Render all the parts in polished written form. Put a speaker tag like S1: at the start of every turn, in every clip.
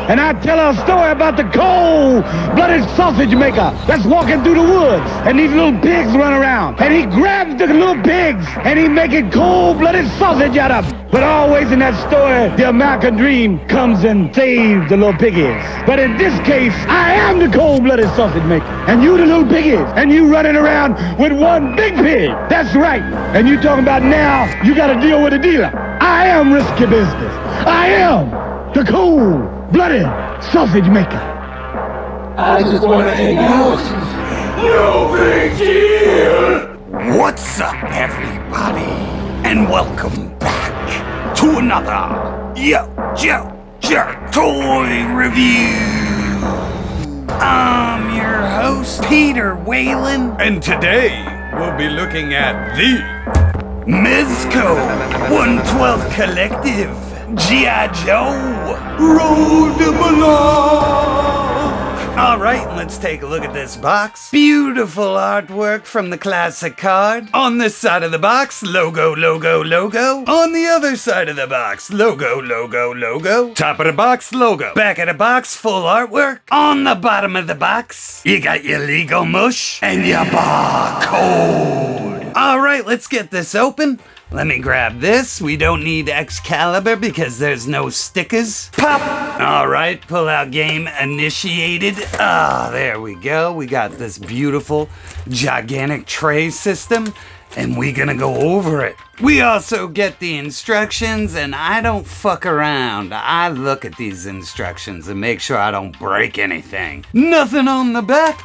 S1: and I tell her a story about the cold-blooded sausage maker that's walking through the woods, and these little pigs run around, and he grabs the little pigs, and he making cold-blooded sausage out of them. But always in that story, the American dream comes and saves the little piggies. But in this case, I am the cold-blooded sausage maker, and you the little piggies, and you running around with one big pig. That's right. And you talking about now, you got to deal with a dealer. I am risky business. I am the cold-blooded sausage maker.
S2: I just want to hang out. No big deal.
S3: What's up, everybody? And welcome back to another YoJoeJerk toy review. I'm your host, Peter Whalen, and today we'll be looking at the Mezco 112 Collective G.I. Joe ROADBLOCK. Alright, let's take a look at this box. Beautiful artwork from the classic card. On this side of the box, logo, logo, logo. On the other side of the box, logo, logo, logo. Top of the box, logo. Back of the box, full artwork. On the bottom of the box, you got your legal mush and your barcode. Alright, let's get this open. Let me grab this. We don't need Excalibur because there's no stickers. Pop! Alright, pull out game initiated. There we go. We got this beautiful, gigantic tray system, and we're gonna go over it. We also get the instructions, and I don't fuck around. I look at these instructions and make sure I don't break anything. Nothing on the back.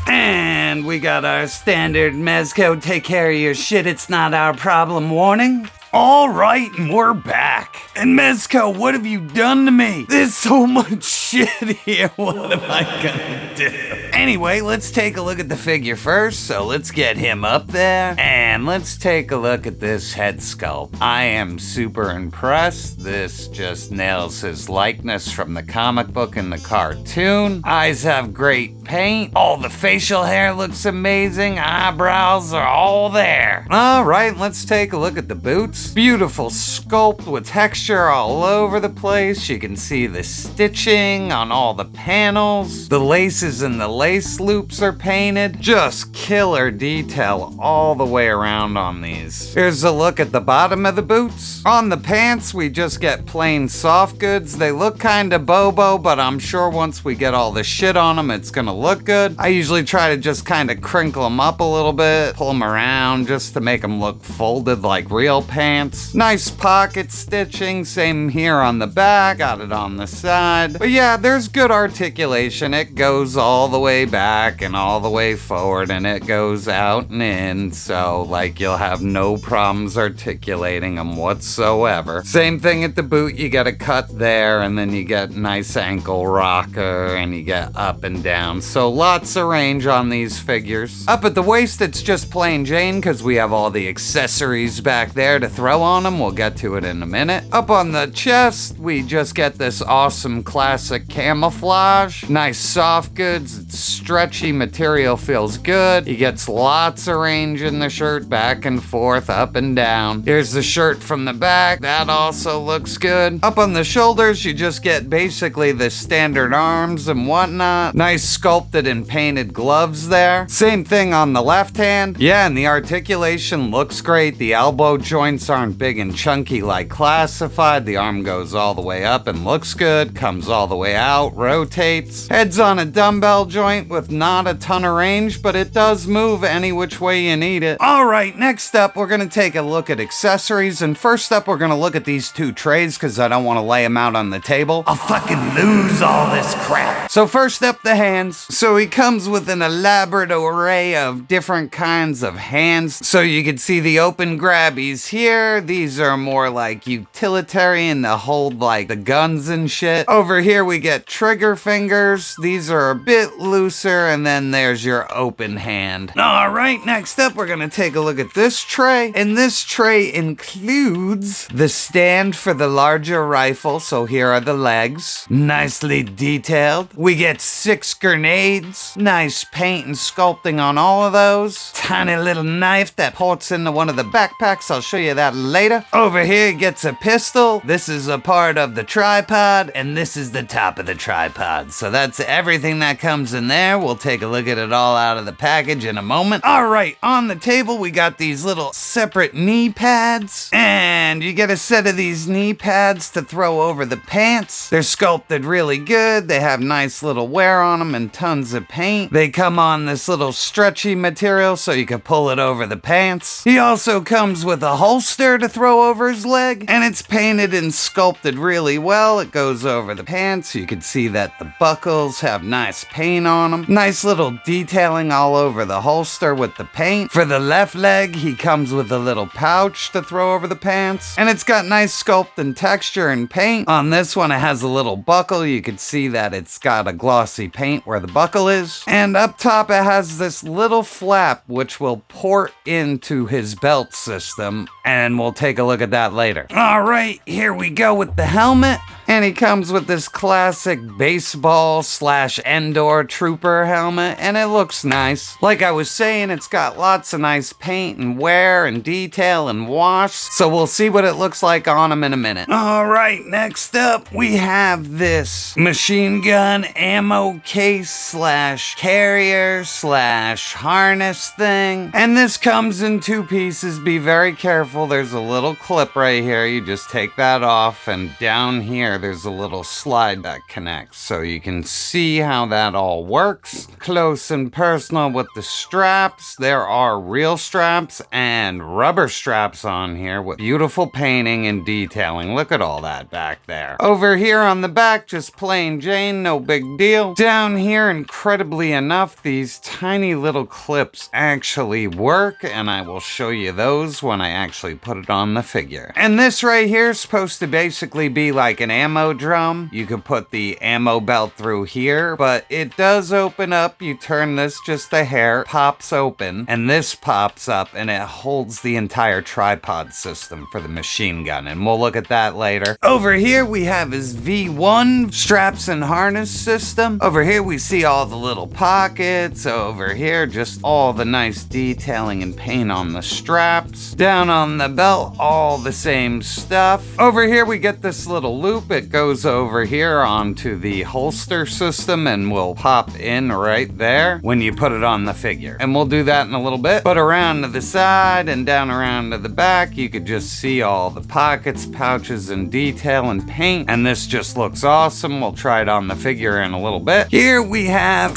S3: And we got our standard Mezco take care of your shit, it's not our problem warning. Alright, and we're back. And Mezco, what have you done to me? There's so much shit here, what am I gonna do? Anyway, let's take a look at the figure first, so let's get him up there. And let's take a look at this head sculpt. I am super impressed. This just nails his likeness from the comic book and the cartoon. Eyes have great paint. All the facial hair looks amazing. Eyebrows are all there. Alright, let's take a look at the boots. Beautiful sculpt with texture all over the place. You can see the stitching on all the panels. The laces and the lace loops are painted. Just killer detail all the way around on these. Here's a look at the bottom of the boots. On the pants, we just get plain soft goods. They look kinda bobo, but I'm sure once we get all the shit on them, it's gonna look good. I usually try to just kinda crinkle them up a little bit, pull them around just to make them look folded like real pants. Nice pocket stitching, same here on the back, got it on the side. But yeah, there's good articulation. It goes all the way back and all the way forward, and it goes out and in, so like you'll have no problems articulating them whatsoever. Same thing at the boot, you get a cut there, and then you get nice ankle rocker, and you get up and down. So lots of range on these figures. Up at the waist, it's just plain Jane, because we have all the accessories back there to throw on them. We'll get to it in a minute. Up on the chest, we just get this awesome classic camouflage. Nice soft goods. It's stretchy material, feels good. He gets lots of range in the shirt, back and forth, up and down. Here's the shirt from the back. That also looks good. Up on the shoulders, you just get basically the standard arms and whatnot. Nice sculpted and painted gloves there. Same thing on the left hand. Yeah, and the articulation looks great. The elbow joints aren't big and chunky like classified. The arm goes all the way up and looks good, comes all the way out, rotates. Head's on a dumbbell joint with not a ton of range, but it does move any which way you need it. Alright, next up we're gonna take a look at accessories, and first up we're gonna look at these two trays because I don't want to lay them out on the table. I'll fucking lose all this crap. So first up, the hands. So he comes with an elaborate array of different kinds of hands. So you can see the open grabbies here. These are more like utilitarian to hold like the guns and shit. Over here we get trigger fingers. These are a bit looser, and then there's your open hand. Alright, next up we're gonna take a look at this tray. And this tray includes the stand for the larger rifle. So here are the legs. Nicely detailed. We get 6 grenades grenades. Nice paint and sculpting on all of those. Tiny little knife that ports into one of the backpacks. I'll show you that later. Over here he gets a pistol. This is a part of the tripod, and this is the top of the tripod. So that's everything that comes in there. We'll take a look at it all out of the package in a moment. All right, on the table we got these little separate knee pads, and you get a set of these knee pads to throw over the pants. They're sculpted really good. They have nice little wear on them and tons of paint. They come on this little stretchy material so you can pull it over the pants. He also comes with a holster to throw over his leg, and it's painted and sculpted really well. It goes over the pants. You can see that the buckles have nice paint on them. Nice little detailing all over the holster with the paint. For the left leg, he comes with a little pouch to throw over the pants, and it's got nice sculpt and texture and paint. On this one, it has a little buckle. You can see that it's got a glossy paint where the buckle is. And up top, it has this little flap which will port into his belt system, and we'll take a look at that later. All right, here we go with the helmet. And he comes with this classic baseball / Endor trooper helmet, and it looks nice. Like I was saying, it's got lots of nice paint and wear and detail and wash, so we'll see what it looks like on him in a minute. All right, next up, we have this machine gun ammo case / carrier / harness thing. And this comes in 2 pieces. Be very careful. There's a little clip right here. You just take that off, and down here, there's a little slide that connects, so you can see how that all works. Close and personal with the straps. There are real straps and rubber straps on here with beautiful painting and detailing. Look at all that back there. Over here on the back, just plain Jane, no big deal. Down here, incredibly enough, these tiny little clips actually work, and I will show you those when I actually put it on the figure. And this right here is supposed to basically be like an ammo drum. You can put the ammo belt through here, but it does open up. You turn this just a hair, pops open, and this pops up, and it holds the entire tripod system for the machine gun, and we'll look at that later. Over here we have his V1 straps and harness system. Over here we see all the little pockets. Over here, just all the nice detailing and paint on the straps. Down on the belt, all the same stuff. Over here we get this little loop. It goes over here onto the holster system and will pop in right there when you put it on the figure. And we'll do that in a little bit. But around to the side and down around to the back, you could just see all the pockets, pouches, and detail and paint. And this just looks awesome. We'll try it on the figure in a little bit. Here we have...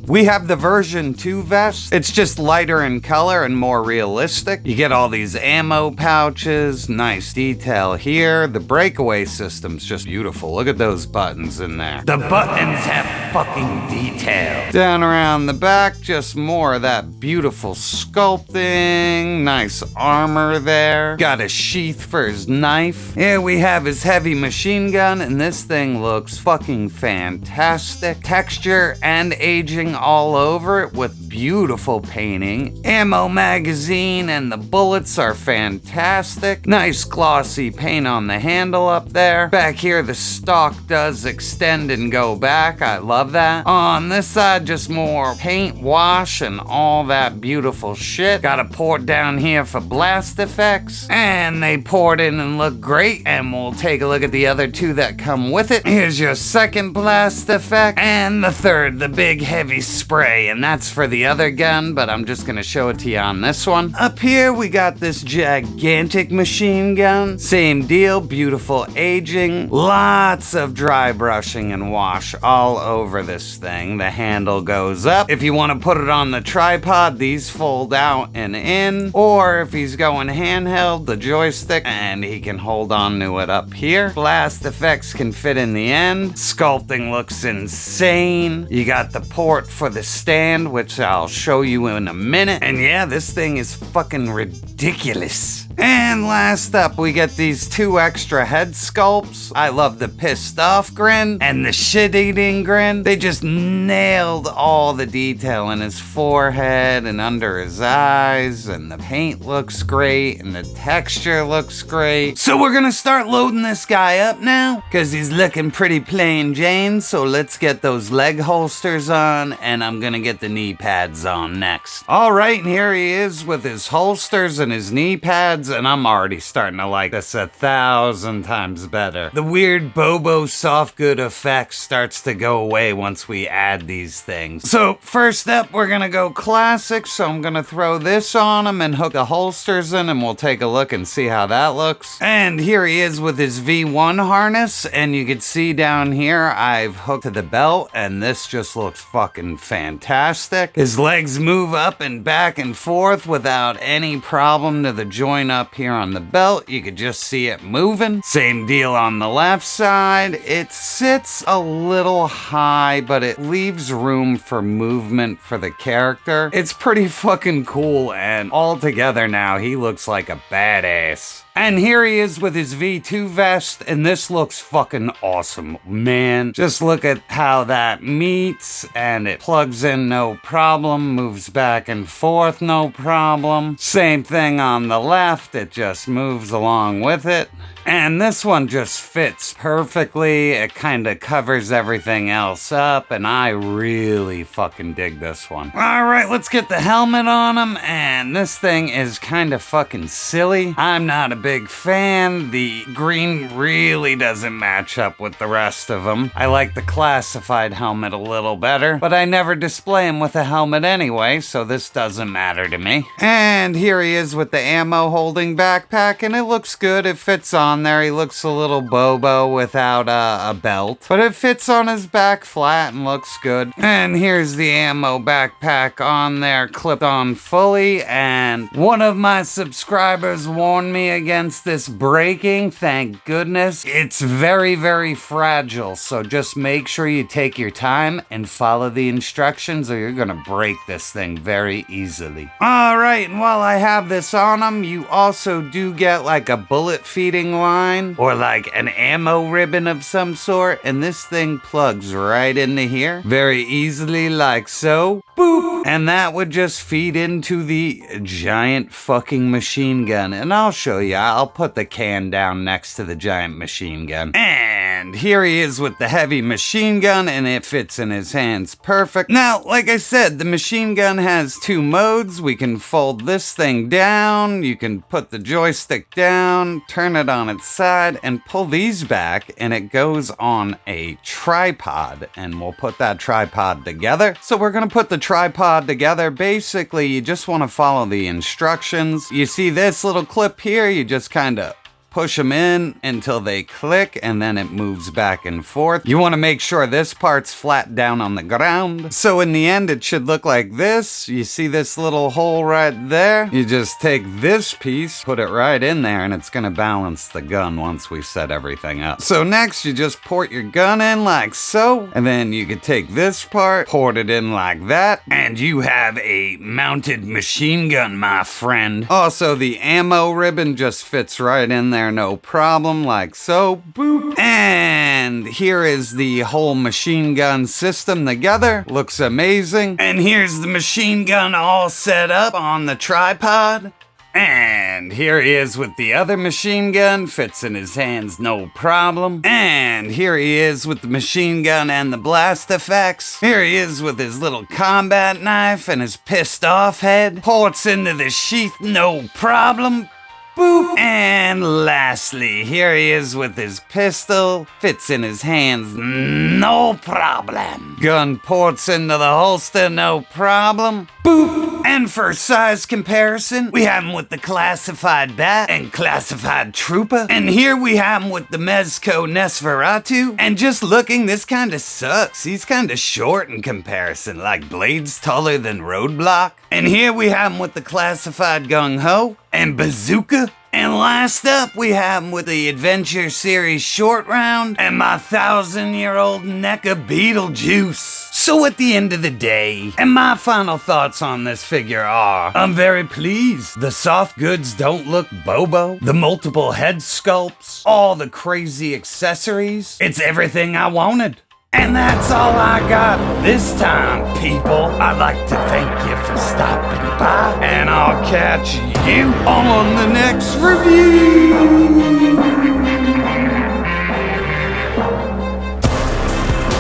S3: We have the version 2 vest. It's just lighter in color and more realistic. You get all these ammo pouches, nice detail here. The breakaway system's just beautiful. Look at those buttons in there. The buttons have fucking detail. Down around the back, just more of that beautiful sculpting. Nice armor there. Got a sheath for his knife. Here we have his heavy machine gun, and this thing looks fucking fantastic. Texture and aging all over it with beautiful painting. Ammo magazine and the bullets are fantastic. Nice glossy paint on the handle up there. Back here the stock does extend and go back. I love that. On this side, just more paint, wash, and all that beautiful shit. Got a port down here for blast effects, and they poured in and look great. And we'll take a look at the other 2 that come with it. Here's your second blast effect, and the third, the big heavy spray, and that's for the other gun, but I'm just gonna show it to you on this one. Up here we got this gigantic machine gun. Same deal, beautiful aging, lots of dry brushing and wash all over this thing. The handle goes up. If you want to put it on the tripod, these fold out and in, or if he's going handheld, the joystick, and he can hold on to it up here. Blast effects can fit in the end. Sculpting looks insane. You got the port for the stand, which I'll show you in a minute. And yeah, this thing is fucking ridiculous. And last up, we get these 2 extra head sculpts. I love the pissed off grin and the shit-eating grin. They just nailed all the detail in his forehead and under his eyes, and the paint looks great and the texture looks great. So we're gonna start loading this guy up now, cause he's looking pretty plain Jane. So let's get those leg holsters on, and I'm gonna get the knee pads on next. All right, and here he is with his holsters and his knee pads, and I'm already starting to like this 1,000 times better. The weird Bobo soft good effect starts to go away once we add these things. So first up, we're gonna go classic. So I'm gonna throw this on him and hook the holsters in, and we'll take a look and see how that looks. And here he is with his V1 harness, and you can see down here I've hooked to the belt, and this just looks fucking fantastic. His legs move up and back and forth without any problem to the joint up here on the belt. You could just see it moving. Same deal on the left side. It sits a little high, but it leaves room for movement for the character. It's pretty fucking cool, and all together now he looks like a badass. And here he is with his V2 vest, and this looks fucking awesome, man. Just look at how that meets, and it plugs in no problem, moves back and forth no problem. Same thing on the left, it just moves along with it. And this one just fits perfectly. It kind of covers everything else up, and I really fucking dig this one. All right, let's get the helmet on him, and this thing is kind of fucking silly. I'm not a big fan. The green really doesn't match up with the rest of them. I like the classified helmet a little better, but I never display him with a helmet anyway, so this doesn't matter to me. And here he is with the ammo holding backpack, and it looks good. It fits on there. He looks a little Bobo without a belt, but it fits on his back flat and looks good. And here's the ammo backpack on there, clipped on fully, and one of my subscribers warned me against this breaking. Thank goodness. It's very, very fragile, so just make sure you take your time and follow the instructions, or you're gonna break this thing very easily. All right, and while I have this on him, you also do get like a bullet feeding line or like an ammo ribbon of some sort, and this thing plugs right into here very easily, like so. Boop! And that would just feed into the giant fucking machine gun, and I'll show you. I'll put the can down next to the giant machine gun. And here he is with the heavy machine gun, and it fits in his hands perfect. Now, like I said, the machine gun has 2 modes. We can fold this thing down, you can put the joystick down, turn it on its side, and pull these back, and it goes on a tripod, and we'll put that tripod together. So we're gonna put the tripod together. Basically, you just want to follow the instructions. You see this little clip here, you just kind of push them in until they click, and then it moves back and forth. You want to make sure this part's flat down on the ground. So in the end, it should look like this. You see this little hole right there? You just take this piece, put it right in there, and it's going to balance the gun once we set everything up. So next, you just port your gun in like so, and then you could take this part, port it in like that, and you have a mounted machine gun, my friend. Also, the ammo ribbon just fits right in there, no problem, like so. Boop. And here is the whole machine gun system together. Looks amazing. And here's the machine gun all set up on the tripod. And here he is with the other machine gun, fits in his hands no problem. And here he is with the machine gun and the blast effects. Here he is with his little combat knife and his pissed off head. Ports into the sheath no problem. Boop. And lastly, here he is with his pistol, fits in his hands, no problem. Gun ports into the holster, no problem. Boop. And for size comparison, we have him with the classified bat and classified trooper. And here we have him with the Mezco Nesferatu. And just looking, this kind of sucks. He's kind of short in comparison, like blades taller than ROADBLOCK. And here we have him with the classified gung-ho and bazooka. And last up, we have him with the Adventure Series Short Round and my 1,000-year-old NECA Beetlejuice. So at the end of the day, and my final thoughts on this figure are, I'm very pleased. The soft goods don't look bobo. The multiple head sculpts, all the crazy accessories. It's everything I wanted. And that's all I got this time, people. I'd like to thank you for stopping by, and I'll catch you on the next review.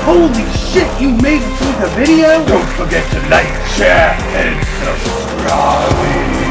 S1: Holy shit, you made it through the video?
S2: Don't forget to like, share, and subscribe.